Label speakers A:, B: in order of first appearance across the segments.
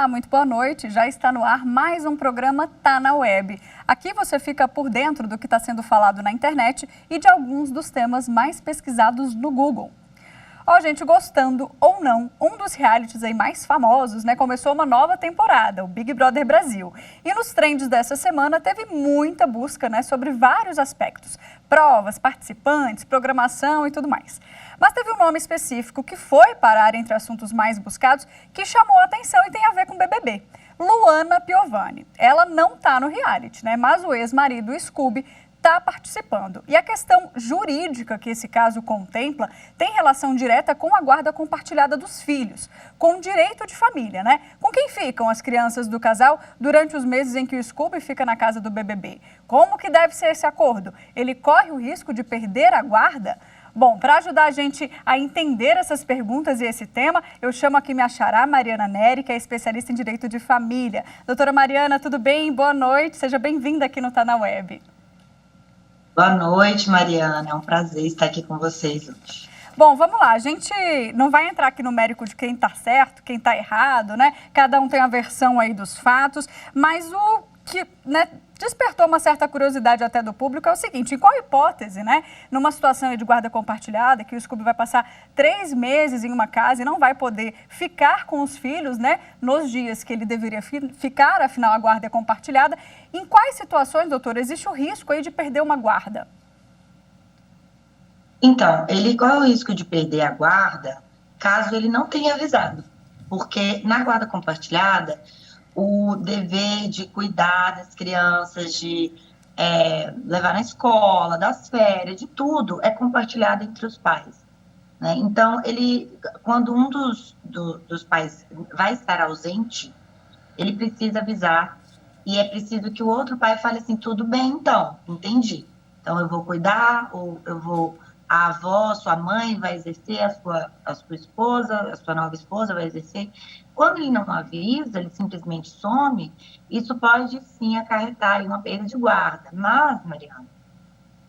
A: Olá, muito boa noite. Já está no ar mais um programa Tá na Web. Aqui você fica por dentro do que está sendo falado na internet e de alguns dos temas mais pesquisados no Google. Ó, gente, gostando ou não, um dos realities aí mais famosos, né, começou uma nova temporada, o Big Brother Brasil. E nos trends dessa semana teve muita busca, né, sobre vários aspectos. Provas, participantes, programação e tudo mais. Mas teve um nome específico que foi parar entre assuntos mais buscados que chamou a atenção e tem a ver com o BBB. Luana Piovani. Ela não está no reality, né, mas o ex-marido, Scooby, está participando. E a questão jurídica que esse caso contempla tem relação direta com a guarda compartilhada dos filhos, com o direito de família, né? Com quem ficam as crianças do casal durante os meses em que o Scooby fica na casa do BBB? Como que deve ser esse acordo? Ele corre o risco de perder a guarda? Bom, para ajudar a gente a entender essas perguntas e esse tema, eu chamo aqui minha xará, Mariana Neri, que é especialista em direito de família. Doutora Mariana, tudo bem? Boa noite, seja bem-vinda aqui no Tá na Web.
B: Boa noite, Mariana. É um prazer estar aqui com vocês hoje.
A: Bom, vamos lá. A gente não vai entrar aqui no mérito de quem está certo, quem está errado, né? Cada um tem a versão aí dos fatos, mas o que, né, despertou uma certa curiosidade até do público é o seguinte: em qual hipótese, né, numa situação de guarda compartilhada, que o Scooby vai passar 3 meses em uma casa e não vai poder ficar com os filhos, né, nos dias que ele deveria ficar, afinal a guarda é compartilhada, em quais situações, doutor, existe o risco aí de perder uma guarda?
B: Então, ele corre o risco de perder a guarda caso ele não tenha avisado, porque na guarda compartilhada, o dever de cuidar das crianças, de levar na escola, das férias, de tudo, é compartilhado entre os pais, né? Então, quando um dos pais vai estar ausente, ele precisa avisar e é preciso que o outro pai fale assim: tudo bem, então, entendi. Então, eu vou cuidar, ou a avó, sua mãe vai exercer, a sua esposa, a sua nova esposa vai exercer. Quando ele não avisa, ele simplesmente some, isso pode sim acarretar uma perda de guarda. Mas, Mariana,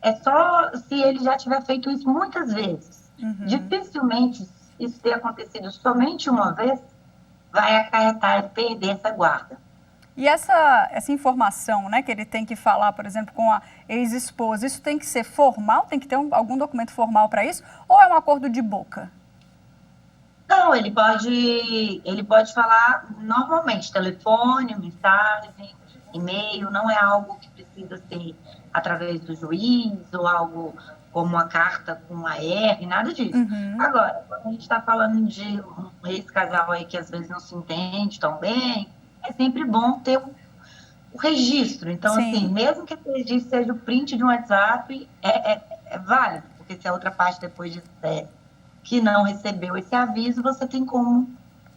B: é só se ele já tiver feito isso muitas vezes. Dificilmente isso ter acontecido somente uma vez vai acarretar e perder essa guarda.
A: E essa informação, né, que ele tem que falar, por exemplo, com a ex-esposa, isso tem que ser formal? Tem que ter algum documento formal para isso? Ou é um acordo de boca?
B: Não, ele pode falar normalmente, telefone, mensagem, e-mail, não é algo que precisa ser através do juiz ou algo como uma carta com AR, nada disso. Agora, quando a gente está falando de um ex-casal aí que às vezes não se entende tão bem, é sempre bom ter o registro. Então,
A: Sim.
B: assim, mesmo que esse registro seja o print de um WhatsApp, é válido, porque se a outra parte depois disser que não recebeu esse aviso, você tem como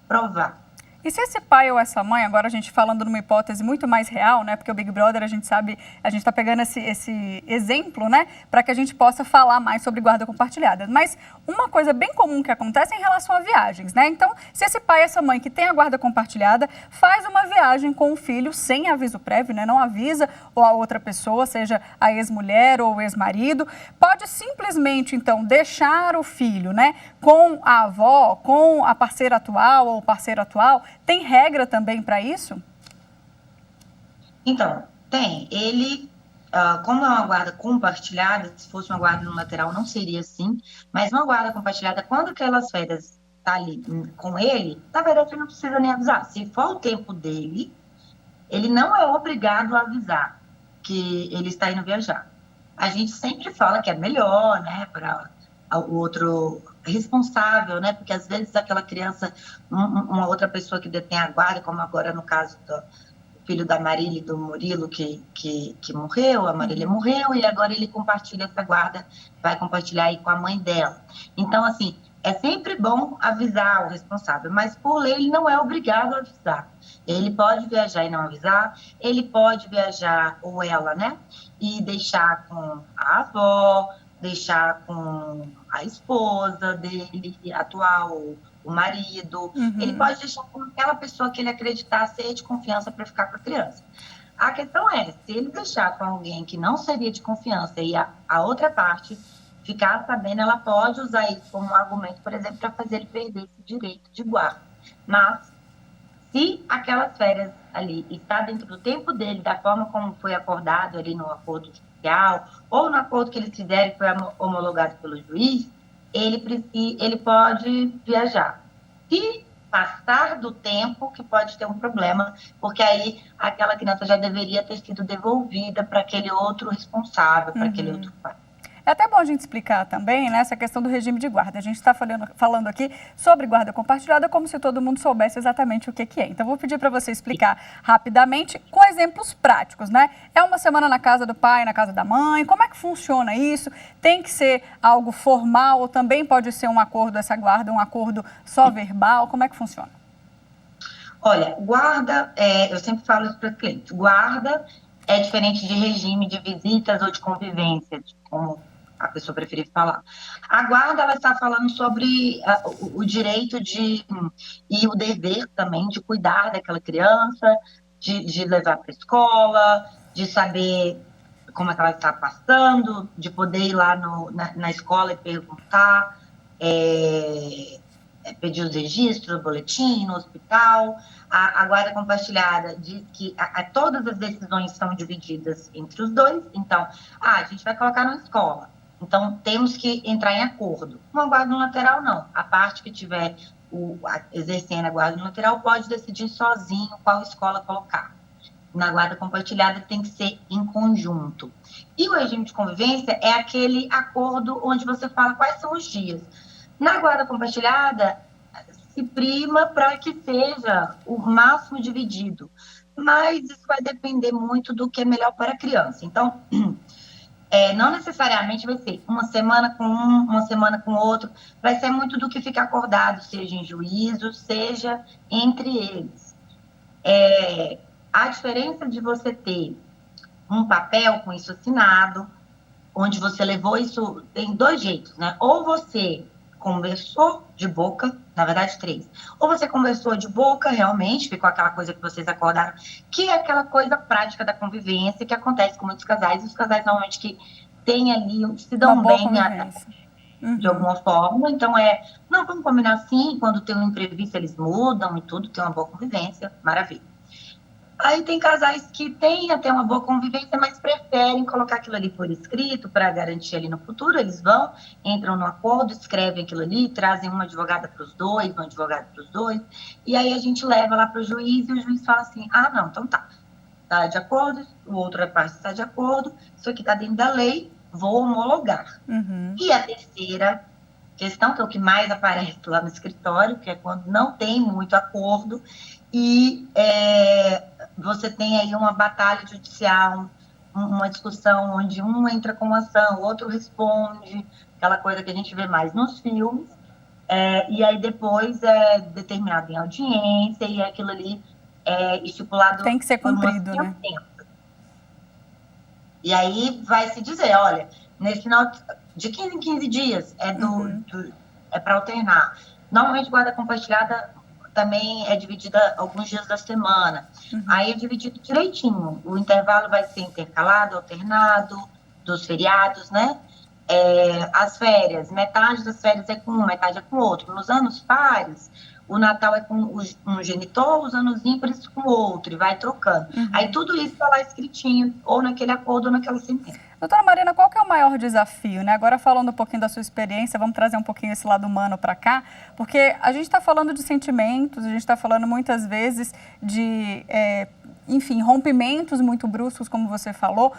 B: provar.
A: E se esse pai ou essa mãe, agora a gente falando numa hipótese muito mais real, né? Porque o Big Brother, a gente sabe, a gente está pegando esse exemplo, né? Para que a gente possa falar mais sobre guarda compartilhada. Mas uma coisa bem comum que acontece é em relação a viagens, né? Então, se esse pai e essa mãe que tem a guarda compartilhada faz uma viagem com o filho sem aviso prévio, né? Não avisa ou a outra pessoa, seja a ex-mulher ou o ex-marido, pode simplesmente, então, deixar o filho, né? Com a avó, com a parceira atual ou o parceiro atual. Tem regra também para isso?
B: Então, tem. Como é uma guarda compartilhada, se fosse uma guarda unilateral não seria assim, mas uma guarda compartilhada, quando aquelas férias tá ali com ele, na verdade ele não precisa nem avisar. Se for o tempo dele, ele não é obrigado a avisar que ele está indo viajar. A gente sempre fala que é melhor, né, para o outro responsável, né, porque às vezes aquela criança, uma outra pessoa que detém a guarda, como agora no caso do filho da Marília e do Murilo que morreu, a Marília morreu e agora ele compartilha essa guarda, vai compartilhar aí com a mãe dela. Então, assim, é sempre bom avisar o responsável, mas por lei ele não é obrigado a avisar. Ele pode viajar e não avisar, ele pode viajar, ou ela, né, e deixar com a avó, deixar com a esposa dele, atual, o marido. Ele pode deixar com aquela pessoa que ele acreditar ser de confiança para ficar com a criança. A questão é, se ele deixar com alguém que não seria de confiança e a outra parte ficar sabendo, ela pode usar isso como um argumento, por exemplo, para fazer ele perder esse direito de guarda. Mas, Se aquelas férias ali está dentro do tempo dele, da forma como foi acordado ali no acordo judicial, ou no acordo que eles fizeram que foi homologado pelo juiz, ele pode viajar. Se passar do tempo, que pode ter um problema, porque aí aquela criança já deveria ter sido devolvida para aquele outro responsável, para aquele outro pai.
A: É até bom a gente explicar também, né, essa questão do regime de guarda. A gente está falando aqui sobre guarda compartilhada como se todo mundo soubesse exatamente o que é. Então, vou pedir para você explicar rapidamente com exemplos práticos, né? É uma semana na casa do pai, na casa da mãe? Como é que funciona isso? Tem que ser algo formal ou também pode ser um acordo, essa guarda, um acordo só verbal? Como é que funciona?
B: Olha, guarda, eu sempre falo isso para os clientes, guarda é diferente de regime de visitas ou de convivência, como a pessoa preferir falar. A guarda, ela está falando sobre o direito e o dever também de cuidar daquela criança, de levar para a escola, de saber como é que ela está passando, de poder ir lá na escola e perguntar, pedir os registros, o boletim no hospital. A guarda compartilhada diz que todas as decisões são divididas entre os dois. Então, a gente vai colocar na escola. Então, temos que entrar em acordo. Uma guarda unilateral, não. A parte que tiver exercendo a guarda unilateral pode decidir sozinho qual escola colocar. Na guarda compartilhada tem que ser em conjunto. E o regime de convivência é aquele acordo onde você fala quais são os dias. Na guarda compartilhada, se prima para que seja o máximo dividido, mas isso vai depender muito do que é melhor para a criança. Então, não necessariamente vai ser uma semana com um, uma semana com outro, vai ser muito do que fica acordado, seja em juízo, seja entre eles. A diferença de você ter um papel com isso assinado, onde você levou isso, tem dois jeitos, né? Ou você conversou de boca, na verdade 3. Ou você conversou de boca, realmente, ficou aquela coisa que vocês acordaram, que é aquela coisa prática da convivência que acontece com muitos casais, os casais normalmente que têm ali, se dão bem de alguma forma, então não, vamos combinar assim, quando tem um imprevisto eles mudam e tudo, tem uma boa convivência, maravilha. Aí tem casais que têm até uma boa convivência, mas preferem colocar aquilo ali por escrito para garantir ali no futuro. Eles vão, entram no acordo, escrevem aquilo ali, trazem uma advogada para os dois, um advogado para os dois, e aí a gente leva lá para o juiz e o juiz fala assim, não, então tá de acordo, o outro parte está de acordo, isso aqui está dentro da lei, vou homologar. E a terceira questão, que é o que mais aparece lá no escritório, que é quando não tem muito acordo, e você tem aí uma batalha judicial, uma discussão onde um entra com ação, o outro responde, aquela coisa que a gente vê mais nos filmes, e aí depois é determinado em audiência, e aquilo ali é estipulado...
A: Tem que ser cumprido, né?
B: E aí vai se dizer, olha, nesse final de 15 em 15 dias é para alternar. Normalmente, guarda compartilhada também é dividida alguns dias da semana. Aí é dividido direitinho. O intervalo vai ser intercalado, alternado, dos feriados, né? As férias, metade das férias é com um, metade é com o outro. Nos anos pares, o Natal é com um genitor, os anos ímpares com o outro, e vai trocando. Aí tudo isso está lá escritinho, ou naquele acordo, ou naquela sentença.
A: Doutora Marina, qual que é o maior desafio, né? Agora falando um pouquinho da sua experiência, vamos trazer um pouquinho esse lado humano para cá, porque a gente está falando de sentimentos, a gente está falando muitas vezes de, enfim, rompimentos muito bruscos, como você falou.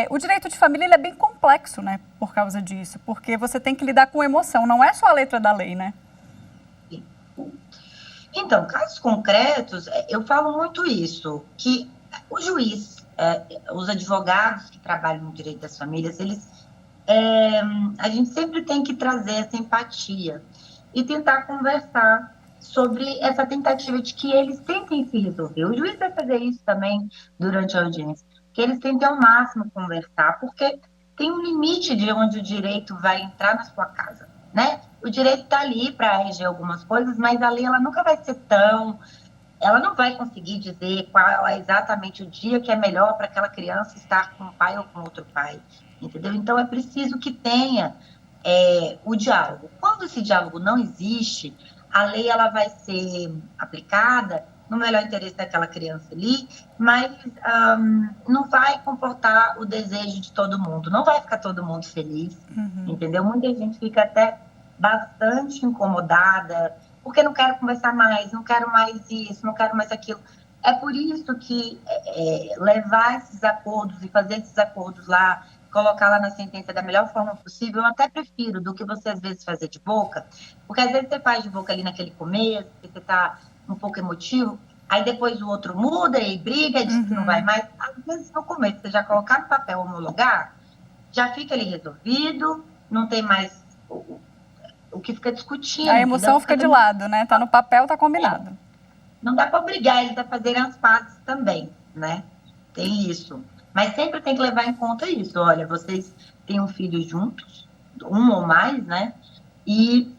A: O direito de família ele é bem complexo, né, por causa disso, porque você tem que lidar com emoção, não é só a letra da lei, né?
B: Então, casos concretos, eu falo muito isso, que o juiz, os advogados que trabalham no direito das famílias, a gente sempre tem que trazer essa empatia e tentar conversar sobre essa tentativa de que eles tentem se resolver. O juiz vai fazer isso também durante a audiência, que eles tentem ao máximo conversar, porque tem um limite de onde o direito vai entrar na sua casa, né? O direito está ali para reger algumas coisas, mas a lei ela nunca vai ser ela não vai conseguir dizer qual é exatamente o dia que é melhor para aquela criança estar com um pai ou com outro pai, entendeu? Então, é preciso que tenha o diálogo. Quando esse diálogo não existe, a lei ela vai ser aplicada no melhor interesse daquela criança ali, mas não vai comportar o desejo de todo mundo, não vai ficar todo mundo feliz, entendeu? Muita gente fica até bastante incomodada, porque não quero conversar mais, não quero mais isso, não quero mais aquilo. É por isso que levar esses acordos e fazer esses acordos lá, colocar lá na sentença da melhor forma possível, eu até prefiro do que você às vezes fazer de boca, porque às vezes você faz de boca ali naquele começo, você está um pouco emotivo, aí depois o outro muda e briga, diz que não vai mais. Às vezes no começo você já colocar no papel homologar, já fica ali resolvido, não tem mais o que fica discutindo.
A: A emoção fica de lado, né? Tá no papel, tá combinado.
B: Não dá para obrigar eles a fazerem as pazes também, né? Tem isso. Mas sempre tem que levar em conta isso. Olha, vocês têm um filho juntos, um ou mais, né? E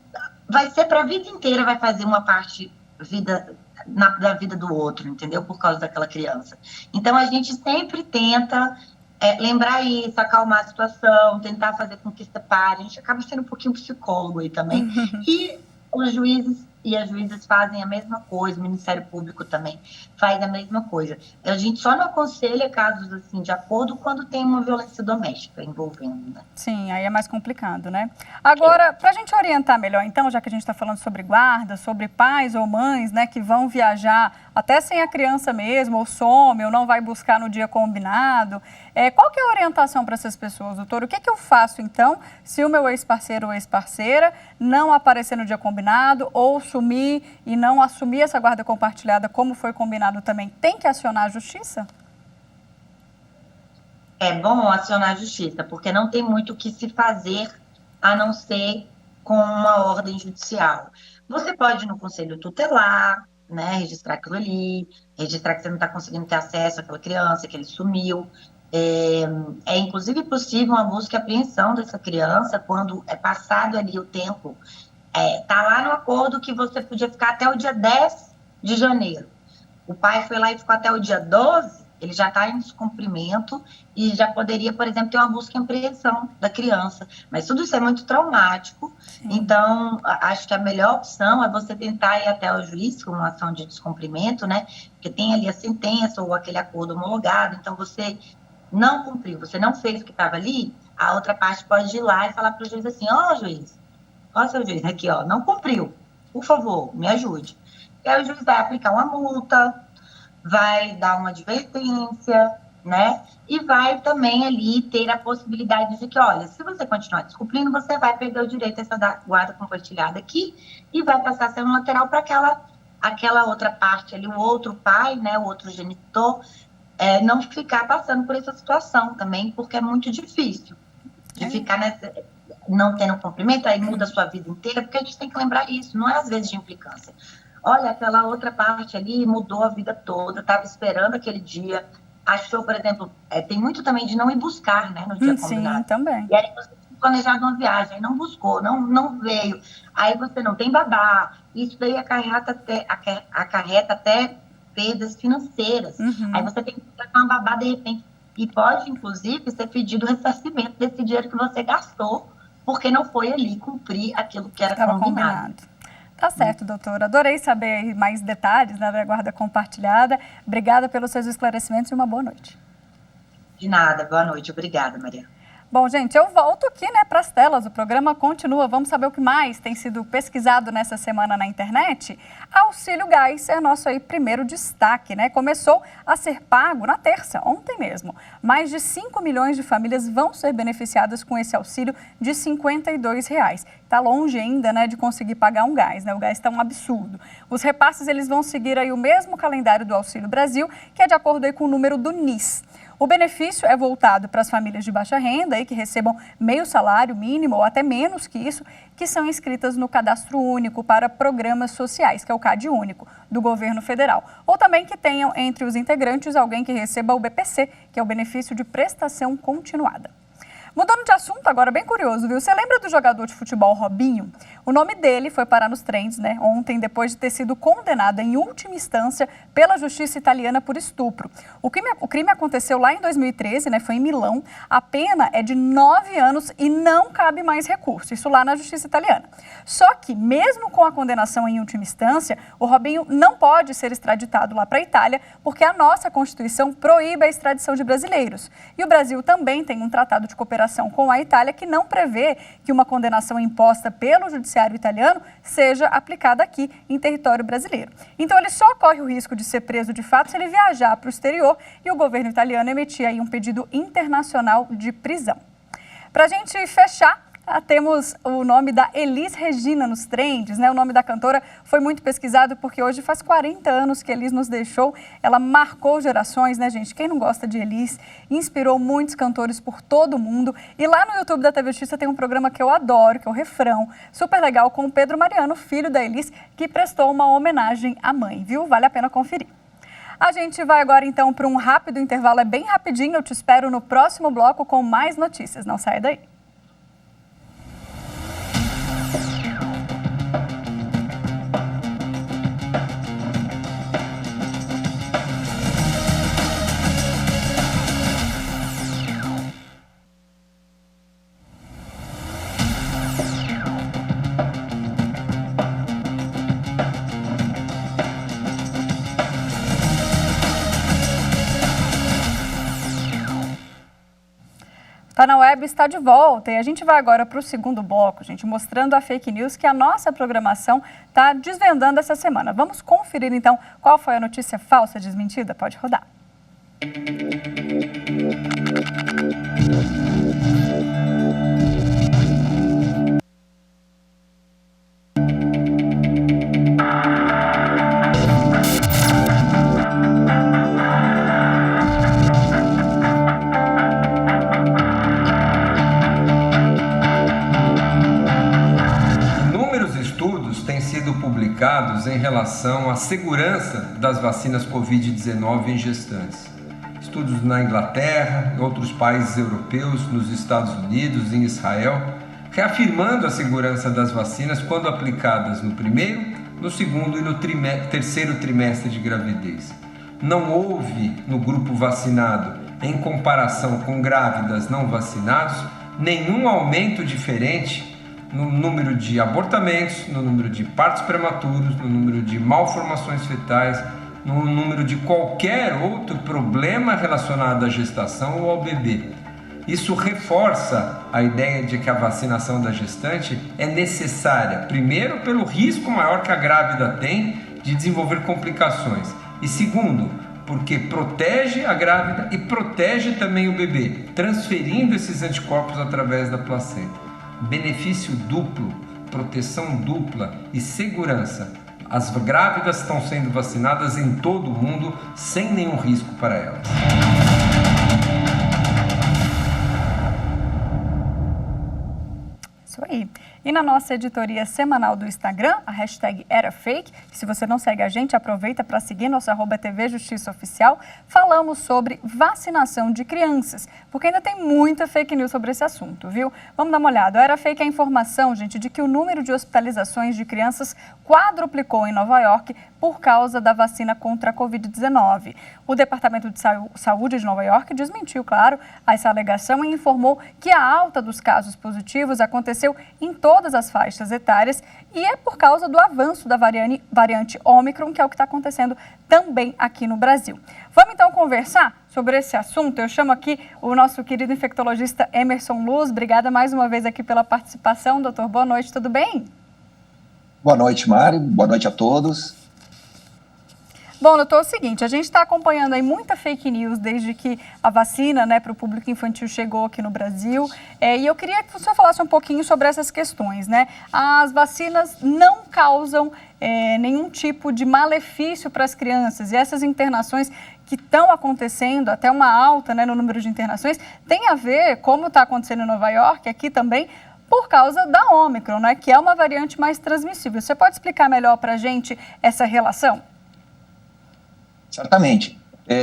B: vai ser para a vida inteira, vai fazer uma parte da vida do outro, entendeu? Por causa daquela criança. Então, a gente sempre tenta lembrar isso, acalmar a situação, tentar fazer com que separe. A gente acaba sendo um pouquinho psicólogo aí também. E os juízes e as juízes fazem a mesma coisa, o Ministério Público também faz a mesma coisa. A gente só não aconselha casos assim de acordo quando tem uma violência doméstica envolvendo, né?
A: Sim, aí é mais complicado, né? Agora, para a gente orientar melhor, então, já que a gente está falando sobre guarda, sobre pais ou mães, né, que vão viajar até sem a criança mesmo, ou some, ou não vai buscar no dia combinado, qual que é a orientação para essas pessoas, doutor? O que eu faço, então, se o meu ex-parceiro ou ex-parceira não aparecer no dia combinado, ou sumir e não assumir essa guarda compartilhada como foi combinado também? Tem que acionar a justiça?
B: É bom acionar a justiça, porque não tem muito o que se fazer a não ser com uma ordem judicial. Você pode ir no conselho tutelar, né, registrar aquilo ali, registrar que você não está conseguindo ter acesso àquela criança, que ele sumiu. É inclusive possível uma busca e apreensão dessa criança quando é passado ali o tempo. Tá lá no acordo que você podia ficar até o dia 10 de janeiro. O pai foi lá e ficou até o dia 12, ele já está em descumprimento e já poderia, por exemplo, ter uma busca e apreensão da criança. Mas tudo isso é muito traumático. Sim. Então, acho que a melhor opção é você tentar ir até o juiz com uma ação de descumprimento, né? Porque tem ali a sentença ou aquele acordo homologado. Então, você não cumpriu, você não fez o que estava ali, a outra parte pode ir lá e falar para o juiz assim, juiz, seu juiz, aqui, não cumpriu, por favor, me ajude. E aí o juiz vai aplicar uma multa, vai dar uma advertência, né? E vai também ali ter a possibilidade de que, olha, se você continuar descumprindo, você vai perder o direito a essa guarda compartilhada aqui e vai passar a ser um lateral para aquela outra parte ali, o outro pai, né, o outro genitor, não ficar passando por essa situação também, porque é muito difícil de ficar não tendo cumprimento, aí muda a sua vida inteira, porque a gente tem que lembrar isso, não é às vezes de implicância. Olha, aquela outra parte ali mudou a vida toda, estava esperando aquele dia, achou, por exemplo, tem muito também de não ir buscar, né, no dia combinado.
A: Sim, também.
B: E aí você tinha planejado uma viagem, não buscou, não veio, aí você não tem babá, isso daí acarreta até perdas financeiras. Aí você tem que contratar uma babá de repente, e pode, inclusive, ser pedido o ressarcimento desse dinheiro que você gastou, porque não foi ali cumprir aquilo que era combinado.
A: Tá certo, doutora. Adorei saber mais detalhes, né, da guarda compartilhada. Obrigada pelos seus esclarecimentos e uma boa noite.
B: De nada, boa noite. Obrigada, Maria.
A: Bom, gente, eu volto aqui, né, para as telas. O programa continua. Vamos saber o que mais tem sido pesquisado nessa semana na internet? Auxílio Gás é nosso aí primeiro destaque, né? Começou a ser pago na terça, ontem mesmo. Mais de 5 milhões de famílias vão ser beneficiadas com esse auxílio de R$ 52. Está longe ainda, né, de conseguir pagar um gás, né? O gás está um absurdo. Os repasses, eles vão seguir aí o mesmo calendário do Auxílio Brasil, que é de acordo aí com o número do NIS. O benefício é voltado para as famílias de baixa renda que recebam meio salário mínimo ou até menos que isso, que são inscritas no Cadastro Único para Programas Sociais, que é o CAD Único, do governo federal. Ou também que tenham entre os integrantes alguém que receba o BPC, que é o benefício de prestação continuada. Mudando de assunto agora, bem curioso, viu? Você lembra do jogador de futebol Robinho? O nome dele foi parar nos trends, né? Ontem, depois de ter sido condenado em última instância pela justiça italiana por estupro. O crime aconteceu lá em 2013, né? Foi em Milão. A pena é de 9 anos e não cabe mais recurso. Isso lá na justiça italiana. Só que, mesmo com a condenação em última instância, o Robinho não pode ser extraditado lá para a Itália, porque a nossa Constituição proíbe a extradição de brasileiros. E o Brasil também tem um tratado de cooperação com a Itália que não prevê que uma condenação imposta pelo judiciário italiano seja aplicada aqui em território brasileiro. Então ele só corre o risco de ser preso de fato se ele viajar para o exterior e o governo italiano emitir aí um pedido internacional de prisão. Para a gente fechar, temos o nome da Elis Regina nos trends, né? O nome da cantora foi muito pesquisado porque hoje faz 40 anos que Elis nos deixou. Ela marcou gerações, né, gente? Quem não gosta de Elis? Inspirou muitos cantores por todo o mundo. E lá no YouTube da TV Justiça tem um programa que eu adoro, que é o Refrão, super legal, com o Pedro Mariano, filho da Elis, que prestou uma homenagem à mãe, viu? Vale a pena conferir. A gente vai agora então para um rápido intervalo, é bem rapidinho, eu te espero no próximo bloco com mais notícias. Não saia daí. Tá na Web está de volta e a gente vai agora para o segundo bloco, gente, mostrando a fake news que a nossa programação está desvendando essa semana. Vamos conferir então qual foi a notícia falsa desmentida? Pode rodar.
C: Publicados em relação à segurança das vacinas Covid-19 em gestantes. Estudos na Inglaterra, em outros países europeus, nos Estados Unidos, em Israel, reafirmando a segurança das vacinas quando aplicadas no primeiro, no segundo e no terceiro trimestre de gravidez. Não houve no grupo vacinado, em comparação com grávidas não vacinados, nenhum aumento diferente no número de abortamentos, no número de partos prematuros, no número de malformações fetais, no número de qualquer outro problema relacionado à gestação ou ao bebê. Isso reforça a ideia de que a vacinação da gestante é necessária, primeiro pelo risco maior que a grávida tem de desenvolver complicações e segundo, porque protege a grávida e protege também o bebê, transferindo esses anticorpos através da placenta. Benefício duplo, proteção dupla e segurança. As grávidas estão sendo vacinadas em todo o mundo sem nenhum risco para elas.
A: Isso aí. E na nossa editoria semanal do Instagram, a hashtag Era Fake, se você não segue a gente, aproveita para seguir nosso @TV Justiça Oficial, falamos sobre vacinação de crianças, porque ainda tem muita fake news sobre esse assunto, viu? Vamos dar uma olhada. A Era Fake é a informação, gente, de que o número de hospitalizações de crianças quadruplicou em Nova York por causa da vacina contra a Covid-19. O Departamento de Saúde de Nova York desmentiu, claro, essa alegação e informou que a alta dos casos positivos aconteceu em todas as faixas etárias e é por causa do avanço da variante Ômicron, que é o que está acontecendo também aqui no Brasil. Vamos então conversar sobre esse assunto. Eu chamo aqui o nosso querido infectologista Emerson Luz. Obrigada mais uma vez aqui pela participação, doutor. Boa noite, tudo bem?
D: Boa noite, Mari. Boa noite a todos.
A: Bom, doutor, é o seguinte, a gente está acompanhando aí muita fake news desde que a vacina, né, para o público infantil chegou aqui no Brasil. E eu queria que o senhor falasse um pouquinho sobre essas questões, né? As vacinas não causam nenhum tipo de malefício para as crianças. E essas internações que estão acontecendo, até uma alta, né, no número de internações, tem a ver, como está acontecendo em Nova York, aqui também, por causa da Ômicron, né, que é uma variante mais transmissível. Você pode explicar melhor para a gente essa relação?
D: Certamente.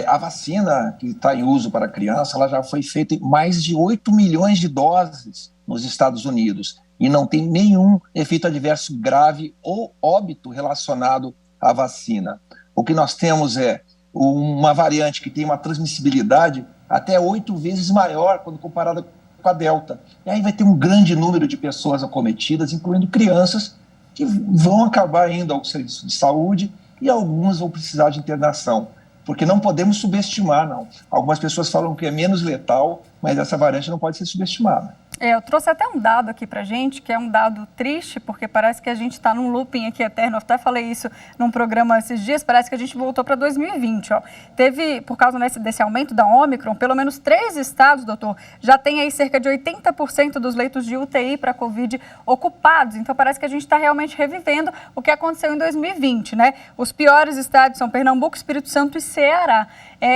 D: A vacina que está em uso para criança, ela já foi feita em mais de 8 milhões de doses nos Estados Unidos e não tem nenhum efeito adverso grave ou óbito relacionado à vacina. O que nós temos é uma variante que tem uma transmissibilidade até 8 vezes maior quando comparada com a Delta. E aí vai ter um grande número de pessoas acometidas, incluindo crianças, que vão acabar indo ao serviço de saúde e algumas vão precisar de internação. Porque não podemos subestimar, não. Algumas pessoas falam que é menos letal, mas essa variante não pode ser subestimada.
A: Eu trouxe até um dado aqui pra gente, que é um dado triste, porque parece que a gente está num looping aqui eterno. Eu até falei isso num programa esses dias, parece que a gente voltou para 2020. Ó. Teve, por causa desse aumento da Ômicron, pelo menos 3 estados, doutor, já tem aí cerca de 80% dos leitos de UTI para Covid ocupados. Então parece que a gente está realmente revivendo o que aconteceu em 2020, né? Os piores estados são Pernambuco, Espírito Santo e Ceará.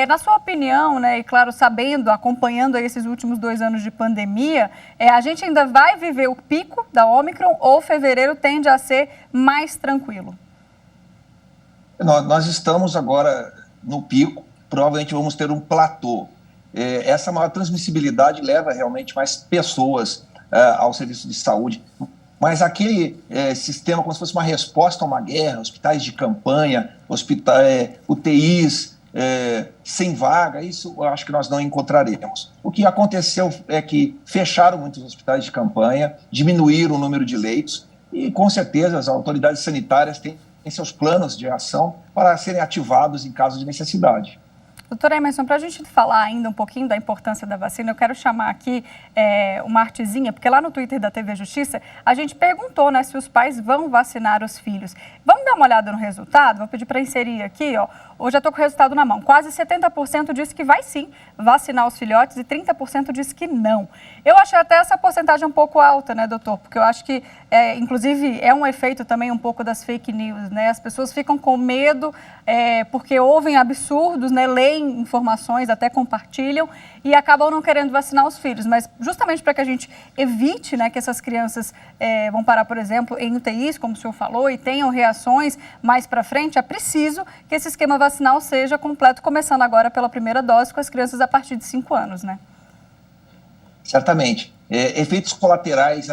A: Na sua opinião, né, e claro, sabendo, acompanhando aí esses últimos 2 anos de pandemia, a gente ainda vai viver o pico da Ômicron ou fevereiro tende a ser mais tranquilo?
D: Nós estamos agora no pico, provavelmente vamos ter um platô. Essa maior transmissibilidade leva realmente mais pessoas ao serviço de saúde, mas aquele sistema como se fosse uma resposta a uma guerra, hospitais de campanha, UTIs, sem vaga, isso eu acho que nós não encontraremos. O que aconteceu é que fecharam muitos hospitais de campanha, diminuíram o número de leitos e, com certeza, as autoridades sanitárias têm seus planos de ação para serem ativados em caso de necessidade.
A: Doutora Emerson, para a gente falar ainda um pouquinho da importância da vacina, eu quero chamar aqui uma artezinha, porque lá no Twitter da TV Justiça, a gente perguntou, né, se os pais vão vacinar os filhos. Vamos dar uma olhada no resultado? Vou pedir para inserir aqui, ó. Hoje já estou com o resultado na mão. Quase 70% disse que vai sim vacinar os filhotes e 30% disse que não. Eu achei até essa porcentagem um pouco alta, né, doutor? Porque eu acho que, inclusive, é um efeito também um pouco das fake news, né? As pessoas ficam com medo porque ouvem absurdos, né, leem informações, até compartilham e acabam não querendo vacinar os filhos. Mas justamente para que a gente evite, né, que essas crianças vão parar, por exemplo, em UTIs, como o senhor falou, e tenham reações mais para frente, é preciso que esse esquema vacinal seja completo, começando agora pela primeira dose com as crianças a partir de 5 anos, né?
D: Certamente. Efeitos colaterais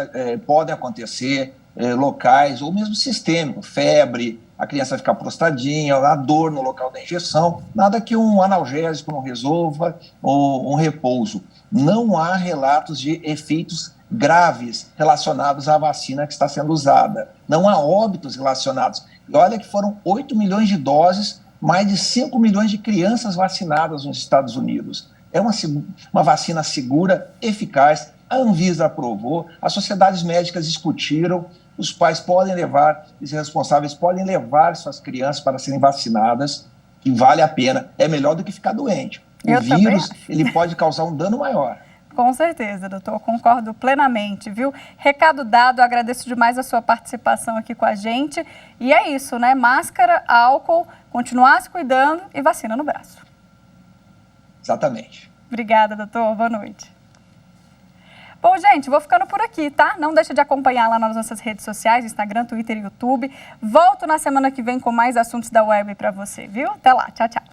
D: podem acontecer, locais ou mesmo sistêmico, febre, a criança ficar prostradinha, a dor no local da injeção, nada que um analgésico não resolva ou um repouso. Não há relatos de efeitos graves relacionados à vacina que está sendo usada. Não há óbitos relacionados. E olha que foram 8 milhões de doses, mais de 5 milhões de crianças vacinadas nos Estados Unidos. É uma vacina segura, eficaz, a Anvisa aprovou, as sociedades médicas discutiram, os pais podem levar, os responsáveis podem levar suas crianças para serem vacinadas, que vale a pena, é melhor do que ficar doente. O vírus, ele pode causar um dano maior.
A: Com certeza, doutor, concordo plenamente, viu? Recado dado, agradeço demais a sua participação aqui com a gente. E é isso, né? Máscara, álcool, continuar se cuidando e vacina no braço.
D: Exatamente.
A: Obrigada, doutor. Boa noite. Bom, gente, vou ficando por aqui, tá? Não deixa de acompanhar lá nas nossas redes sociais, Instagram, Twitter e YouTube. Volto na semana que vem com mais assuntos da web para você, viu? Até lá. Tchau, tchau.